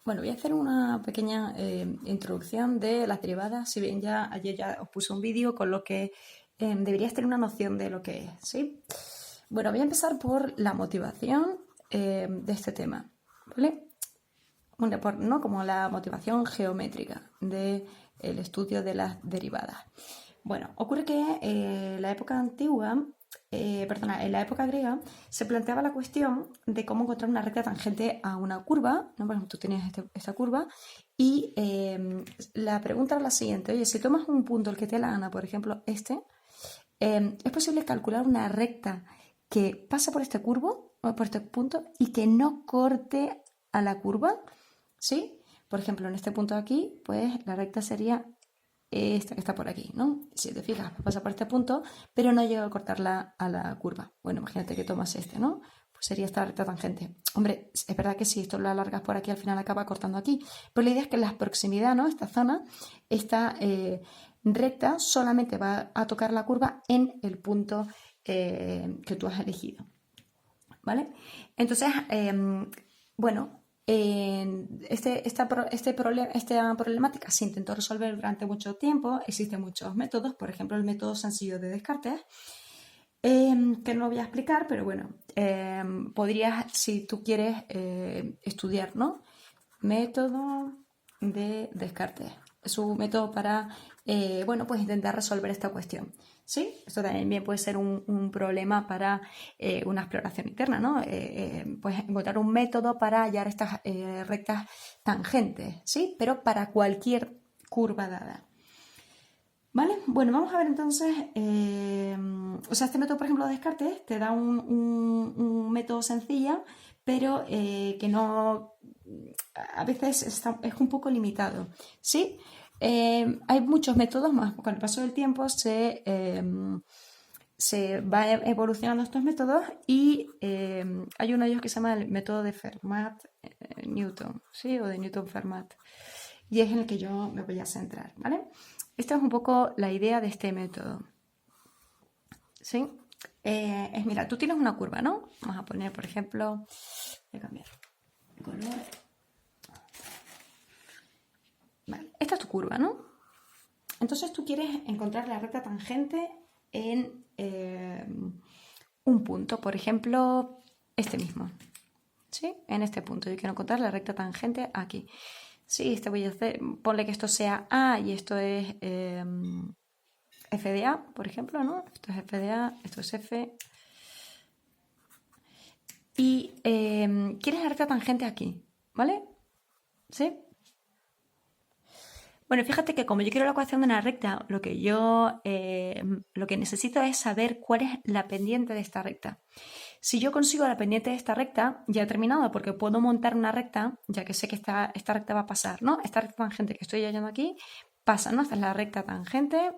Bueno, voy a hacer una pequeña introducción de las derivadas, si bien ya ayer ya os puse un vídeo con lo que deberíais tener una noción de lo que es, ¿sí? Bueno, voy a empezar por la motivación de este tema, ¿vale? Bueno, ¿no? Como la motivación geométrica del estudio de las derivadas. Bueno, ocurre que en la época antigua, en la época griega, se planteaba la cuestión de cómo encontrar una recta tangente a una curva, ¿no? Por ejemplo, tú tienes esta curva y la pregunta era la siguiente: oye, si tomas un punto el que te la gana, por ejemplo, ¿es posible calcular una recta que pasa por este curvo o por este punto y que no corte a la curva? ¿Sí? Por ejemplo, en este punto de aquí, pues la recta sería esta que está por aquí, ¿no? Si te fijas, pasa por este punto, pero no llega a cortarla a la curva. Bueno, imagínate que tomas este, ¿no? Pues sería esta recta tangente. Hombre, es verdad que si esto lo alargas por aquí, al final acaba cortando aquí. Pero la idea es que en la proximidad, ¿no? Esta zona, esta recta solamente va a tocar la curva en el punto que tú has elegido. ¿Vale? Entonces, bueno, esta problemática se intentó resolver durante mucho tiempo. Existen muchos métodos, por ejemplo, el método sencillo de Descartes, que no voy a explicar, pero bueno, podrías, si tú quieres estudiar, ¿no? Método de Descartes. Es un método para, bueno, pues intentar resolver esta cuestión. ¿Sí? Esto también puede ser un problema para una exploración interna, ¿no? Pues encontrar un método para hallar estas rectas tangentes, ¿sí? Pero para cualquier curva dada. ¿Vale? Bueno, vamos a ver entonces, o sea, este método, por ejemplo, de Descartes te da un método sencillo, pero que no, a veces es un poco limitado, ¿sí? Hay muchos métodos más, con el paso del tiempo se va evolucionando estos métodos y hay uno de ellos que se llama el método de Fermat-Newton, ¿sí? O de Newton-Fermat. Y es en el que yo me voy a centrar, ¿vale? Esta es un poco la idea de este método, ¿sí? Mira, tú tienes una curva, ¿no? Vamos a poner, por ejemplo, voy a cambiar el color. Vale, esta es tu curva, ¿no? Entonces tú quieres encontrar la recta tangente en un punto, por ejemplo, este mismo, ¿sí? En este punto yo quiero encontrar la recta tangente aquí. Sí, voy a hacer, ponle que esto sea A y esto es f de A, por ejemplo, ¿no? Esto es f de A, esto es F. Y quieres la recta tangente aquí, ¿vale? ¿Sí? Bueno, fíjate que como yo quiero la ecuación de una recta, lo que necesito es saber cuál es la pendiente de esta recta. Si yo consigo la pendiente de esta recta, ya he terminado, porque puedo montar una recta, ya que sé que esta recta va a pasar, ¿no? Esta recta tangente que estoy hallando aquí pasa, ¿no? Esta es la recta tangente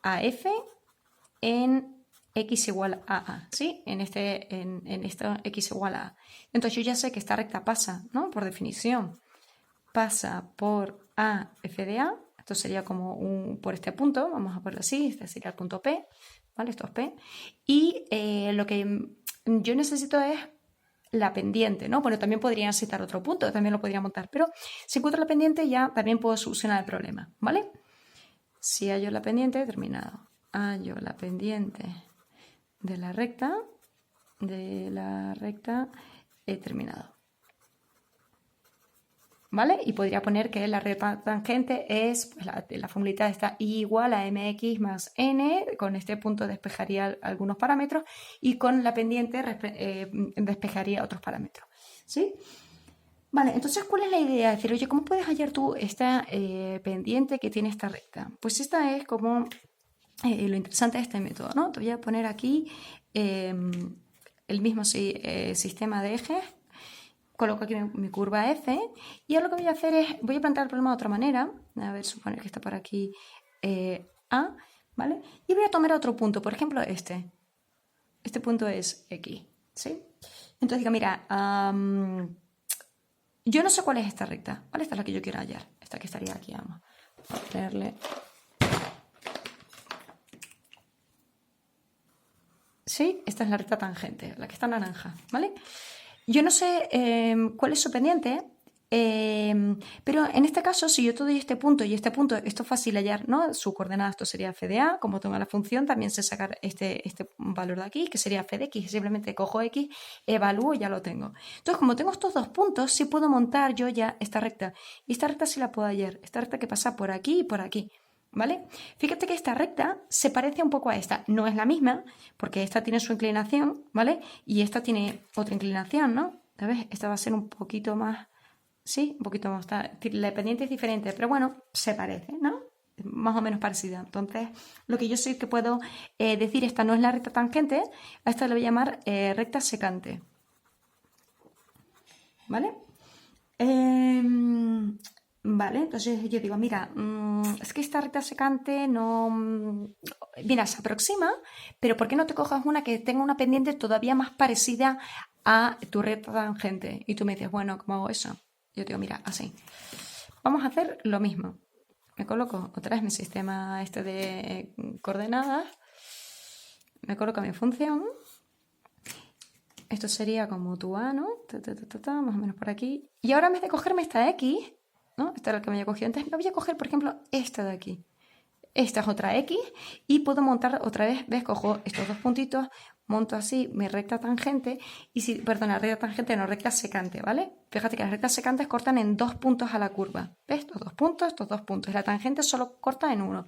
a F en x igual a A, ¿sí? En esto x igual a A. Entonces yo ya sé que esta recta pasa, ¿no? Por definición, pasa por A, F de A. Esto sería como por este punto, vamos a ponerlo así, este sería el punto P, ¿vale? Esto es P. Y lo que yo necesito es la pendiente, ¿no? Bueno, también podría necesitar otro punto, también lo podría montar, pero si encuentro la pendiente ya también puedo solucionar el problema, ¿vale? Si hallo la pendiente, he terminado. Hallo la pendiente de la recta, he terminado. ¿Vale? Y podría poner que la recta tangente es, pues la formulita está I igual a mx más n, con este punto despejaría algunos parámetros y con la pendiente despejaría otros parámetros, ¿sí? Vale, entonces, ¿cuál es la idea? Es decir, oye, ¿cómo puedes hallar tú esta pendiente que tiene esta recta? Pues esta es como lo interesante de este método, ¿no? Te voy a poner aquí el mismo sistema de ejes. Coloco aquí mi curva F y ahora lo que voy a hacer es, voy a plantear el problema de otra manera. A ver, suponer que está por aquí A, ¿vale? Y voy a tomar otro punto, por ejemplo este. Este punto es X, ¿sí? Entonces digo, mira, yo no sé cuál es esta recta, ¿vale? Esta es la que yo quiero hallar. Esta que estaría aquí, vamos a ponerle. ¿Sí? Esta es la recta tangente, la que está naranja, ¿vale? Yo no sé cuál es su pendiente, pero en este caso, si yo te doy este punto y este punto, esto es fácil hallar, ¿no? Su coordenada, esto sería f de a, como tengo la función, también sé sacar este valor de aquí, que sería f de x, simplemente cojo x, evalúo y ya lo tengo. Entonces, como tengo estos dos puntos, sí puedo montar yo ya esta recta. Y esta recta sí la puedo hallar, esta recta que pasa por aquí y por aquí. ¿Vale? Fíjate que esta recta se parece un poco a esta. No es la misma, porque esta tiene su inclinación, ¿vale? Y esta tiene otra inclinación, ¿no? ¿Sabes? Esta va a ser un poquito más... Sí, un poquito más. La pendiente es diferente, pero bueno, se parece, ¿no? Más o menos parecida. Entonces, lo que yo sé que puedo decir, esta no es la recta tangente, a esta le voy a llamar recta secante. ¿Vale? Vale, entonces yo digo, mira, es que esta recta secante no... mira, se aproxima, pero ¿por qué no te cojas una que tenga una pendiente todavía más parecida a tu recta tangente? Y tú me dices, bueno, ¿cómo hago eso? Yo digo, mira, así. Vamos a hacer lo mismo. Me coloco otra vez mi sistema este de coordenadas. Me coloco mi función. Esto sería como tu A, ¿no? Más o menos por aquí. Y ahora en vez de cogerme esta X, ¿no? Esta era la que me había cogido antes, me voy a coger, por ejemplo, esta de aquí. Esta es otra X y puedo montar otra vez, ¿ves? Cojo estos dos puntitos, monto así mi recta tangente y si, perdona, recta tangente no, recta secante, ¿vale? Fíjate que las rectas secantes cortan en 2 puntos a la curva, ¿ves? Estos 2 puntos, estos 2 puntos. Y la tangente solo corta en uno.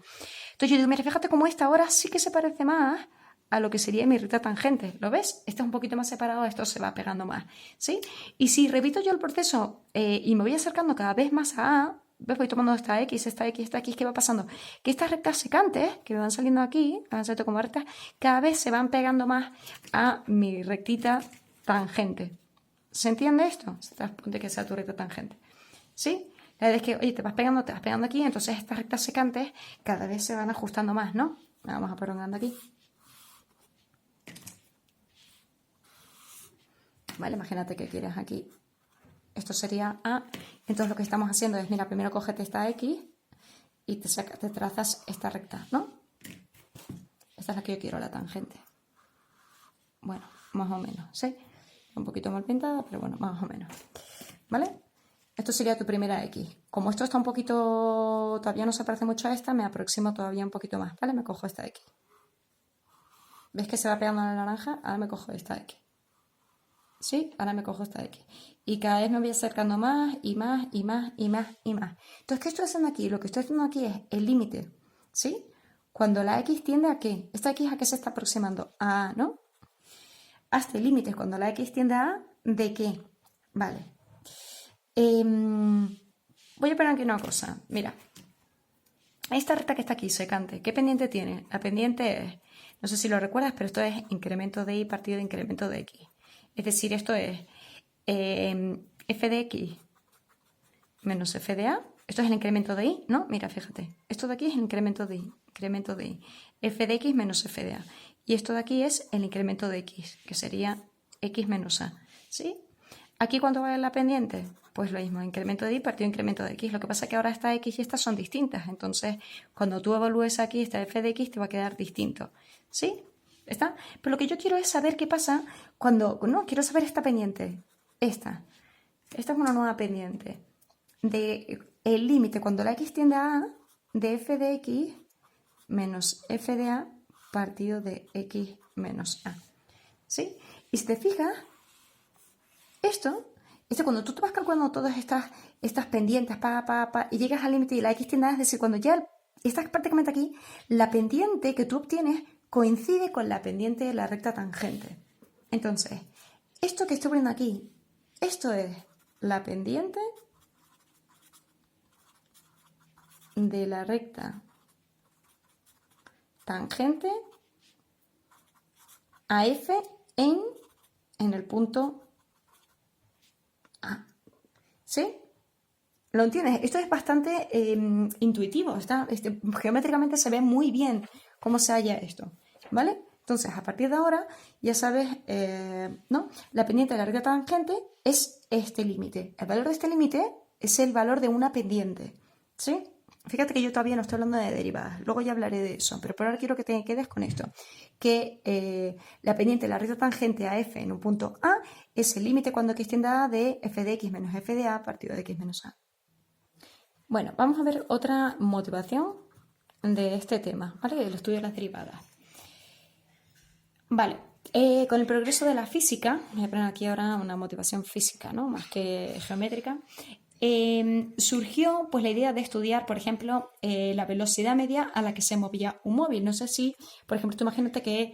Entonces yo digo, mira, fíjate cómo esta ahora sí que se parece más a lo que sería mi recta tangente, ¿lo ves? Este es un poquito más separado, esto se va pegando más, ¿sí? Y si repito yo el proceso y me voy acercando cada vez más a A, ¿ves? Voy tomando esta X, ¿qué va pasando? Que estas rectas secantes que me van saliendo aquí, van saliendo como rectas, cada vez se van pegando más a mi rectita tangente. ¿Se entiende esto? Se te ponte que sea tu recta tangente, ¿sí? La idea es que, oye, te vas pegando aquí, entonces estas rectas secantes cada vez se van ajustando más, ¿no? Vamos a prolongando aquí. ¿Vale? Imagínate que quieres aquí. Esto sería A. Entonces lo que estamos haciendo es, mira, primero cógete esta X y te trazas esta recta, ¿no? Esta es la que yo quiero, la tangente. Bueno, más o menos, ¿sí? Un poquito mal pintada, pero bueno, más o menos. ¿Vale? Esto sería tu primera X. Como esto está un poquito... todavía no se parece mucho a esta, me aproximo todavía un poquito más, ¿vale? Me cojo esta X. ¿Ves que se va pegando a la naranja? Ahora me cojo esta X. ¿Sí? Ahora me cojo esta X. Y cada vez me voy acercando más y más y más y más y más. Entonces, ¿qué estoy haciendo aquí? Lo que estoy haciendo aquí es el límite, ¿sí? Cuando la X tiende a ¿qué? ¿Esta X a qué se está aproximando? A A, ¿no? Hasta el límite cuando la X tiende a A, ¿de qué? Vale. Voy a poner aquí una cosa. Mira. Esta recta que está aquí, secante, ¿qué pendiente tiene? La pendiente es, no sé si lo recuerdas, pero esto es incremento de Y partido de incremento de X. Es decir, esto es f de x menos f de a. Esto es el incremento de y, ¿no? Mira, fíjate. Esto de aquí es el incremento de y. Incremento de y. F de x menos f de a. Y esto de aquí es el incremento de x, que sería x menos a. ¿Sí? ¿Aquí cuánto vale la pendiente? Pues lo mismo, incremento de y partido incremento de x. Lo que pasa es que ahora esta x y estas son distintas. Entonces, cuando tú evalúes aquí esta f de x, te va a quedar distinto. ¿Sí? ¿Está? Pero lo que yo quiero es saber qué pasa cuando... No, quiero saber esta pendiente. Esta es una nueva pendiente. De el límite cuando la x tiende a a de f de x menos f de a partido de x menos a. ¿Sí? Y si te fijas, esto cuando tú te vas calculando todas estas pendientes y llegas al límite y la x tiende a, es decir, cuando ya estás prácticamente aquí, la pendiente que tú obtienes coincide con la pendiente de la recta tangente. Entonces, esto que estoy poniendo aquí, esto es la pendiente de la recta tangente a f en el punto A. ¿Sí? ¿Lo entiendes? Esto es bastante intuitivo. Geométricamente se ve muy bien cómo se halla esto. ¿Vale? Entonces, a partir de ahora, ya sabes, ¿no? La pendiente de la recta tangente es este límite. El valor de este límite es el valor de una pendiente. ¿Sí? Fíjate que yo todavía no estoy hablando de derivadas, luego ya hablaré de eso, pero por ahora quiero que te quedes con esto, que la pendiente de la recta tangente a f en un punto A es el límite cuando x tiende a A de f de x menos f de A partido de x menos A. Bueno, vamos a ver otra motivación de este tema, ¿vale? El estudio de las derivadas. Vale, con el progreso de la física, voy a poner aquí ahora una motivación física, ¿no? Más que geométrica, surgió pues la idea de estudiar, por ejemplo, la velocidad media a la que se movía un móvil. No sé si, por ejemplo, tú imagínate que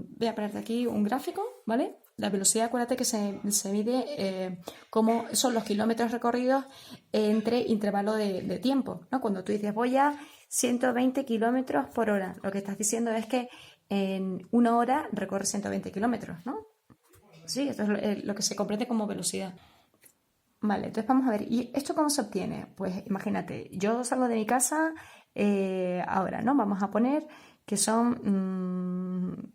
voy a ponerte aquí un gráfico, ¿vale? La velocidad, acuérdate que se mide como son los kilómetros recorridos entre intervalos de tiempo, ¿no? Cuando tú dices voy a 120 kilómetros por hora, lo que estás diciendo es que en una hora recorre 120 kilómetros, ¿no? Sí, esto es lo que se comprende como velocidad. Vale, entonces vamos a ver, ¿y esto cómo se obtiene? Pues imagínate, yo salgo de mi casa ahora, ¿no? Vamos a poner que son,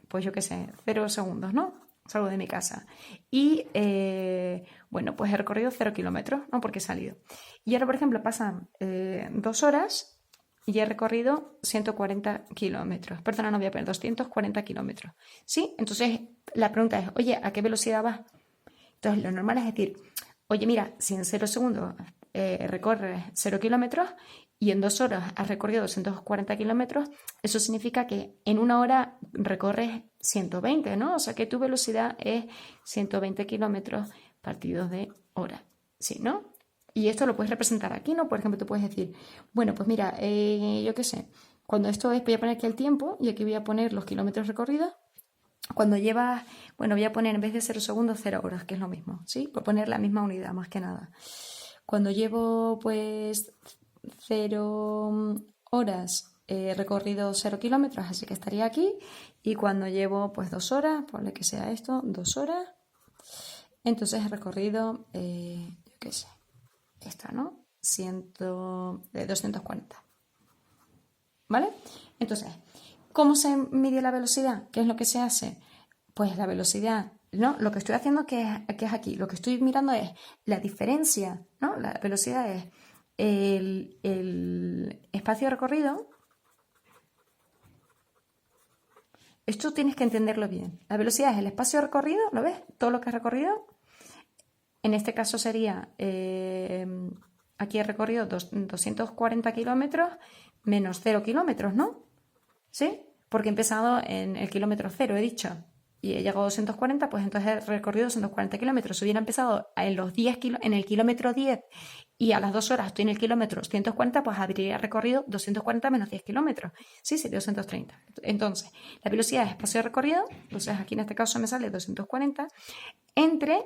pues yo qué sé, 0 segundos, ¿no? Salgo de mi casa. Y bueno, pues he recorrido 0 kilómetros, ¿no? Porque he salido. Y ahora, por ejemplo, pasan 2 horas y he recorrido 140 kilómetros. Perdona, no voy a poner 240 kilómetros. ¿Sí? Entonces la pregunta es, oye, ¿a qué velocidad vas? Entonces lo normal es decir, oye, mira, si en 0 segundos recorres 0 kilómetros y en 2 horas has recorrido 240 kilómetros, eso significa que en una hora recorres 120, ¿no? O sea que tu velocidad es 120 kilómetros partidos de hora, ¿sí, no? Y esto lo puedes representar aquí, ¿no? Por ejemplo, tú puedes decir, bueno, pues mira, yo qué sé, cuando esto es, voy a poner aquí el tiempo y aquí voy a poner los kilómetros recorridos. Cuando llevas, bueno, voy a poner en vez de 0 segundos, 0 horas, que es lo mismo, ¿sí? Por poner la misma unidad, más que nada. Cuando llevo, pues, 0 horas, he recorrido 0 kilómetros, así que estaría aquí. Y cuando llevo, pues, 2 horas, ponle que sea esto, 2 horas, entonces he recorrido, yo qué sé, esta, ¿no? 240. ¿Vale? Entonces, ¿cómo se mide la velocidad? ¿Qué es lo que se hace? Pues la velocidad, ¿no? Lo que estoy haciendo que es aquí, lo que estoy mirando es la diferencia, ¿no? La velocidad es el espacio recorrido. Esto tienes que entenderlo bien. La velocidad es el espacio recorrido, ¿lo ves? Todo lo que has recorrido. En este caso sería, aquí he recorrido 240 kilómetros menos 0 kilómetros, ¿no? ¿Sí? Porque he empezado en el kilómetro 0, he dicho, y he llegado a 240, pues entonces he recorrido 240 kilómetros. Si hubiera empezado en el kilómetro 10 y a las 2 horas estoy en el kilómetro 140, pues habría recorrido 240 menos 10 kilómetros. Sí, sería 230. Entonces, la velocidad es espacio de recorrido, entonces aquí en este caso me sale 240, entre,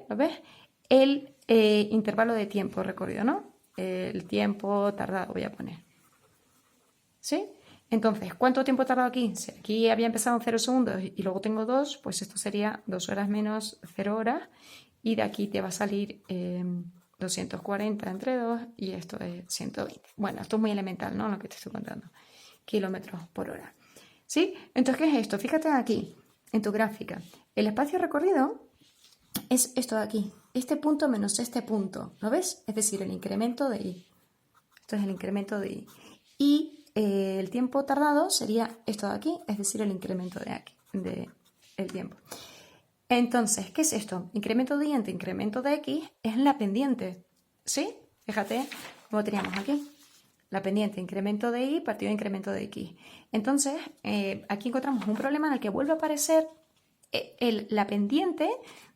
¿lo ves? El intervalo de tiempo recorrido, ¿no? El tiempo tardado, voy a poner. ¿Sí? Entonces, ¿cuánto tiempo he tardado aquí? Si aquí había empezado en 0 segundos y luego tengo 2, pues esto sería 2 horas menos 0 horas. Y de aquí te va a salir 240 entre 2 y esto es 120. Bueno, esto es muy elemental, ¿no? Lo que te estoy contando. Kilómetros por hora. ¿Sí? Entonces, ¿qué es esto? Fíjate aquí, en tu gráfica. El espacio recorrido es esto de aquí. Este punto menos este punto. ¿Lo ves? Es decir, el incremento de I. Esto es el incremento de I. Y el tiempo tardado sería esto de aquí, es decir, el incremento de aquí, del tiempo. Entonces, ¿qué es esto? Incremento de y entre incremento de x es la pendiente, ¿sí? Fíjate cómo teníamos aquí. La pendiente, incremento de y partido de incremento de x. Entonces, aquí encontramos un problema en el que vuelve a aparecer la pendiente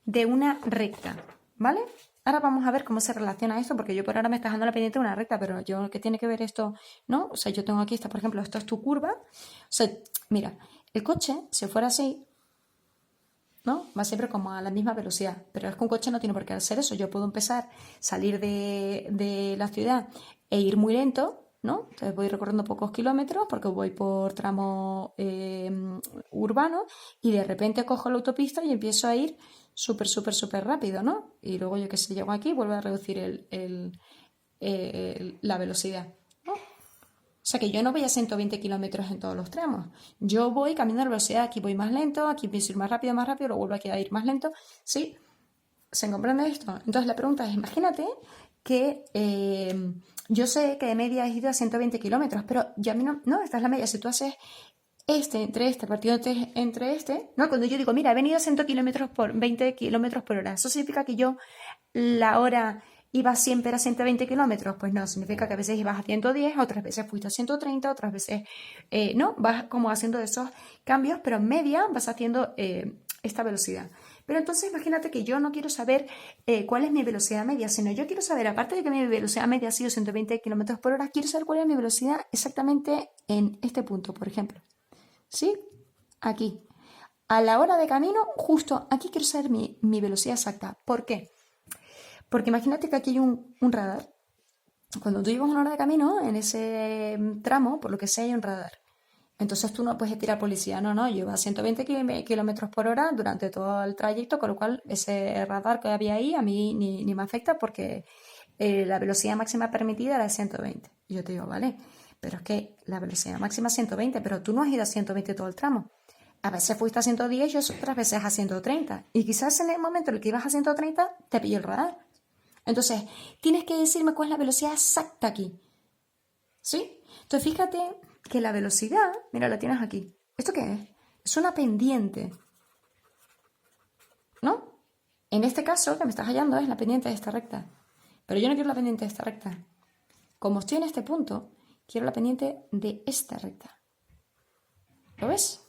de una recta, ¿vale? Ahora vamos a ver cómo se relaciona esto, porque yo por ahora me está dando la pendiente de una recta, pero yo, ¿qué tiene que ver esto? ¿No? O sea, yo tengo aquí esta, por ejemplo, esto es tu curva. O sea, mira, el coche, si fuera así, ¿no? Va siempre como a la misma velocidad, pero es que un coche no tiene por qué hacer eso. Yo puedo empezar, salir de la ciudad e ir muy lento, ¿no? Entonces voy recorriendo pocos kilómetros porque voy por tramo urbano y de repente cojo la autopista y empiezo a ir súper rápido, ¿no? Y luego yo que sé, llego aquí y vuelvo a reducir la velocidad, ¿no? O sea que yo no voy a 120 kilómetros en todos los tramos. Yo voy cambiando la velocidad, aquí voy más lento, aquí empiezo a ir más rápido, luego vuelvo aquí a ir más lento, ¿sí? ¿Se comprende esto? Entonces la pregunta es, imagínate que yo sé que de media has ido a 120 kilómetros, pero ya a mí no, esta es la media. Si tú haces partido entre este, ¿no? Cuando yo digo, mira, he venido a 20 kilómetros por hora, ¿eso significa que yo la hora iba siempre a 120 kilómetros? Pues no, significa que a veces ibas a 110, otras veces fuiste a 130, otras veces, ¿no? Vas como haciendo esos cambios, pero en media vas haciendo esta velocidad. Pero entonces imagínate que yo no quiero saber cuál es mi velocidad media, sino yo quiero saber, aparte de que mi velocidad media ha sido 120 kilómetros por hora, quiero saber cuál es mi velocidad exactamente en este punto, por ejemplo. ¿Sí? Aquí. A la hora de camino, justo aquí quiero saber mi velocidad exacta. ¿Por qué? Porque imagínate que aquí hay un radar. Cuando tú llevas una hora de camino, en ese tramo, por lo que sea, hay un radar. Entonces tú no puedes tirar policía. No, yo iba a 120 kilómetros por hora durante todo el trayecto, con lo cual ese radar que había ahí a mí ni me afecta porque la velocidad máxima permitida era de 120. Y yo te digo, vale, pero es que la velocidad máxima es 120, pero tú no has ido a 120 todo el tramo. A veces fuiste a 110 y otras veces a 130. Y quizás en el momento en el que ibas a 130 te pilló el radar. Entonces, tienes que decirme cuál es la velocidad exacta aquí. ¿Sí? Entonces, fíjate que la velocidad, mira, la tienes aquí. ¿Esto qué es? Es una pendiente. ¿No? En este caso, que me estás hallando, es la pendiente de esta recta. Pero yo no quiero la pendiente de esta recta. Como estoy en este punto, quiero la pendiente de esta recta. ¿Lo ves?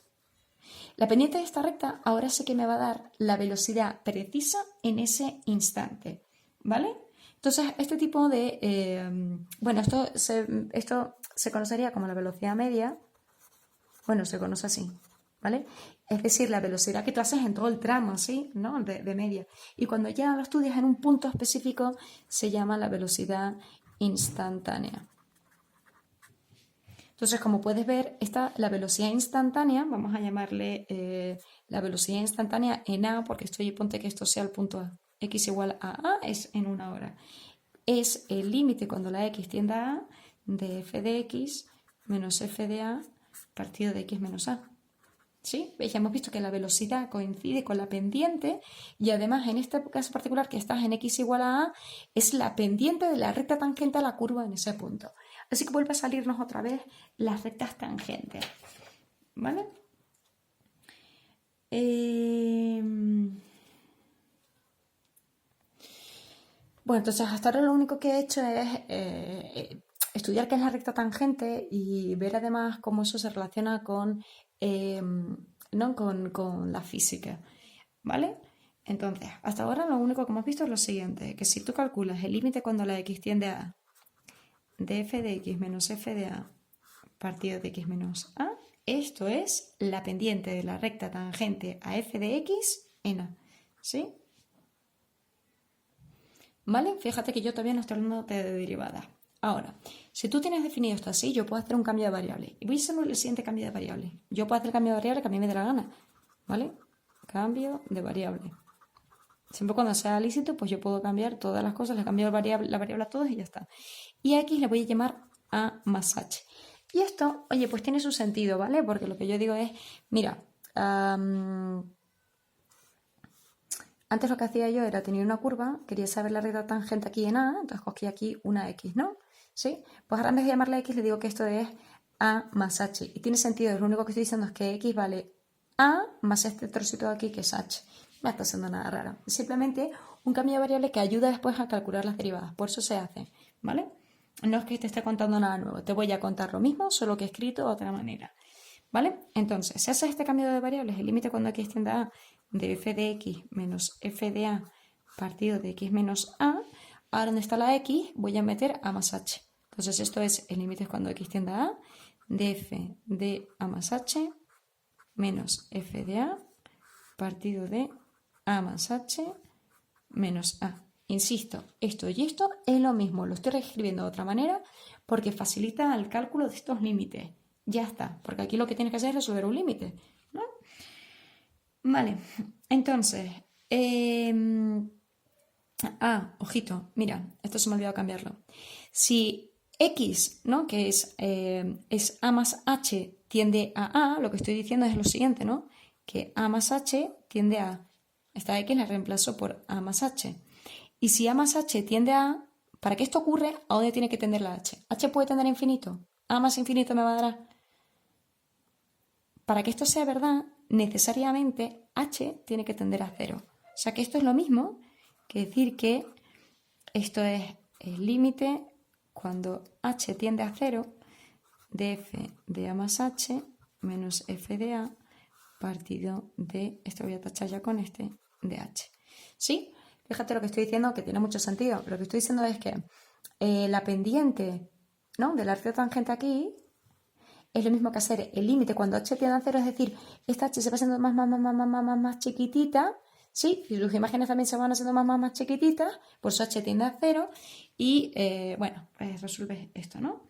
La pendiente de esta recta ahora sí que me va a dar la velocidad precisa en ese instante, ¿vale? Entonces, este tipo de... bueno, esto se conocería como la velocidad media. Bueno, se conoce así, ¿vale? Es decir, la velocidad que tú haces en todo el tramo, ¿sí? ¿No? De media. Y cuando ya lo estudias en un punto específico, se llama la velocidad instantánea. Entonces, como puedes ver, la velocidad instantánea, vamos a llamarle la velocidad instantánea en A, porque ponte que esto sea el punto A. X igual a A es en una hora. Es el límite cuando la X tiende a A de f de X menos f de A partido de X menos A. ¿Sí? Ya hemos visto que la velocidad coincide con la pendiente y además en este caso particular que estás en X igual a A es la pendiente de la recta tangente a la curva en ese punto. Así que vuelve a salirnos otra vez las rectas tangentes. ¿Vale? Bueno, entonces hasta ahora lo único que he hecho es estudiar qué es la recta tangente y ver además cómo eso se relaciona con, ¿no? con la física. ¿Vale? Entonces, hasta ahora lo único que hemos visto es lo siguiente, que si tú calculas el límite cuando la x tiende a A de f de x menos f de A partido de x menos A, esto es la pendiente de la recta tangente a f de x en A. ¿Sí? ¿Vale? Fíjate que yo todavía no estoy hablando de derivadas. Ahora, si tú tienes definido esto así, yo puedo hacer un cambio de variable. Y voy a hacer el siguiente cambio de variable. Yo puedo hacer el cambio de variable que a mí me dé la gana. ¿Vale? Cambio de variable. Siempre cuando sea lícito, pues yo puedo cambiar todas las cosas, le cambio la variable a todos y ya está. Y a X le voy a llamar A más H. Y esto, oye, pues tiene su sentido, ¿vale? Porque lo que yo digo es, mira, antes lo que hacía yo era tener una curva, quería saber la recta tangente aquí en A, entonces cogí aquí una X, ¿no? ¿Sí? Pues ahora en vez de llamarle X le digo que esto es A más H. Y tiene sentido, lo único que estoy diciendo es que X vale A más este trocito de aquí que es H. No está haciendo nada raro. Es simplemente un cambio de variable que ayuda después a calcular las derivadas. Por eso se hace, ¿vale? No es que te esté contando nada nuevo. Te voy a contar lo mismo, solo que escrito de otra manera. ¿Vale? Entonces, si haces este cambio de variables, el límite cuando x tiende a A de f de x menos f de A partido de x menos A, ahora donde está la x voy a meter A más H. Entonces, esto es el límite cuando x tiende a A de f de A más H menos f de A partido de A más H menos A. Insisto, esto y esto es lo mismo, lo estoy reescribiendo de otra manera porque facilita el cálculo de estos límites. Ya está, porque aquí lo que tienes que hacer es resolver un límite, ¿no? Vale, entonces, ojito, mira, esto se me ha olvidado cambiarlo. Si X, ¿no? Que es A más H tiende a A, lo que estoy diciendo es lo siguiente, ¿no? Que A más H tiende a esta x la reemplazo por a más h. Y si a más h tiende a A, para que esto ocurra, ¿a dónde tiene que tender la h? ¿H puede tender a infinito? ¿A más infinito me va a dar? Para que esto sea verdad, necesariamente h tiene que tender a 0. O sea que esto es lo mismo que decir que esto es el límite cuando h tiende a 0 de f de a más h menos f de a partido de, esto voy a tachar ya con este, de h. ¿Sí? Fíjate lo que estoy diciendo, que tiene mucho sentido. Lo que estoy diciendo es que la pendiente, ¿no?, del arco tangente aquí es lo mismo que hacer el límite cuando h tiende a 0, es decir, esta h se va haciendo más chiquitita, ¿sí? Y sus imágenes también se van haciendo más chiquititas, por eso h tiende a 0 y, bueno, pues resuelves esto, ¿no?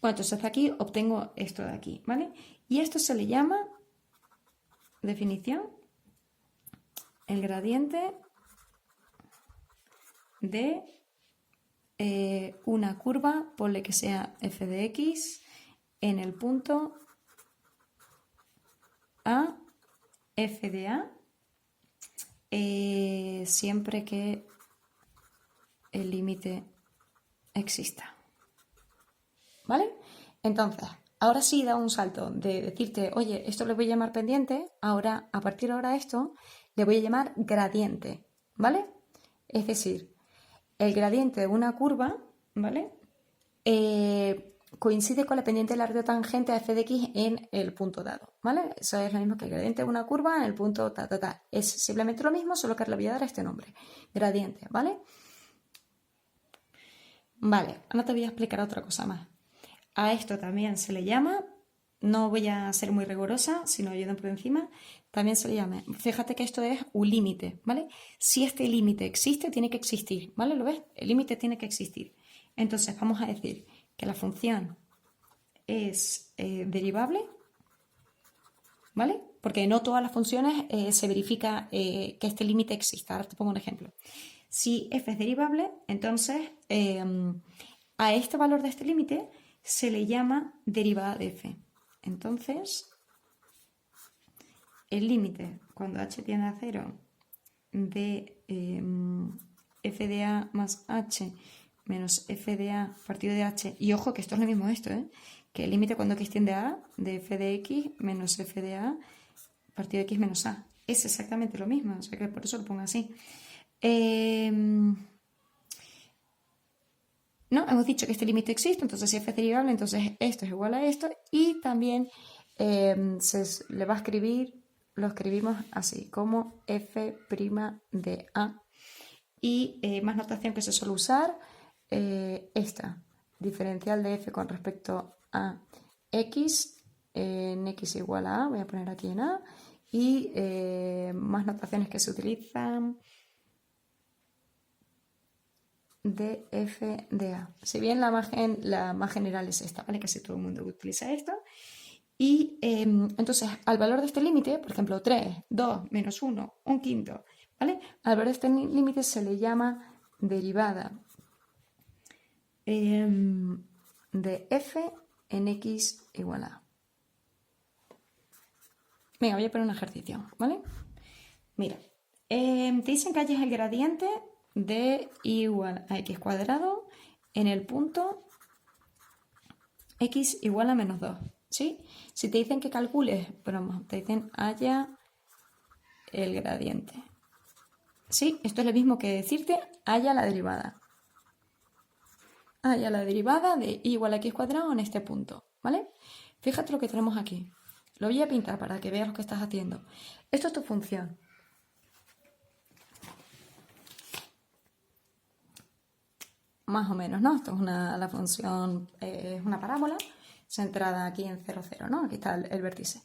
Bueno, entonces aquí obtengo esto de aquí, ¿vale? Y esto se le llama, definición, el gradiente de una curva, ponle que sea f de x, en el punto a, f de a, siempre que el límite exista. ¿Vale? Entonces, ahora sí da un salto de decirte, oye, esto le voy a llamar pendiente, ahora, a partir de ahora esto, le voy a llamar gradiente, ¿vale? Es decir, el gradiente de una curva, ¿vale? Coincide con la pendiente del arco tangente a f de x en el punto dado, ¿vale? Eso es lo mismo que el gradiente de una curva en el punto ta. Es simplemente lo mismo, solo que le voy a dar este nombre, gradiente, ¿vale? Vale, ahora te voy a explicar otra cosa más. A esto también se le llama, no voy a ser muy rigurosa, sino yendo por encima, también se le llama, fíjate que esto es un límite, ¿vale? Si este límite existe, tiene que existir, ¿vale? ¿Lo ves? El límite tiene que existir. Entonces vamos a decir que la función es derivable, ¿vale? Porque no todas las funciones se verifica que este límite exista. Ahora te pongo un ejemplo. Si f es derivable, entonces a este valor de este límite se le llama derivada de f. Entonces, el límite cuando h tiende a 0 de f de a más h menos f de a partido de h, y ojo que esto es lo mismo que el límite cuando x tiende a de f de x menos f de a partido de x menos a. Es exactamente lo mismo, o sea que por eso lo pongo así. No, hemos dicho que este límite existe, entonces si f es derivable, entonces esto es igual a esto, y también se le va a escribir, lo escribimos así, como f' de a, y más notación que se suele usar, esta, diferencial de f con respecto a x, en x igual a, voy a poner aquí en a, y más notaciones que se utilizan, de f de a. Si bien la más general es esta, ¿vale? Casi todo el mundo utiliza esto. Y entonces, al valor de este límite, por ejemplo, 3, 2, menos 1, un quinto, ¿vale? Al valor de este límite se le llama derivada de f en x igual a. Venga, voy a poner un ejercicio, ¿vale? Mira, te dicen que halles el gradiente de igual a x cuadrado en el punto x igual a menos 2, ¿sí? Si te dicen que calcules, pero te dicen halla el gradiente, ¿sí? Esto es lo mismo que decirte halla la derivada. Halla la derivada de y igual a x cuadrado en este punto, ¿vale? Fíjate lo que tenemos aquí. Lo voy a pintar para que veas lo que estás haciendo. Esto es tu función. Más o menos, ¿no? Esto es la función, es una parábola centrada aquí en 0, 0, ¿no? Aquí está el vértice.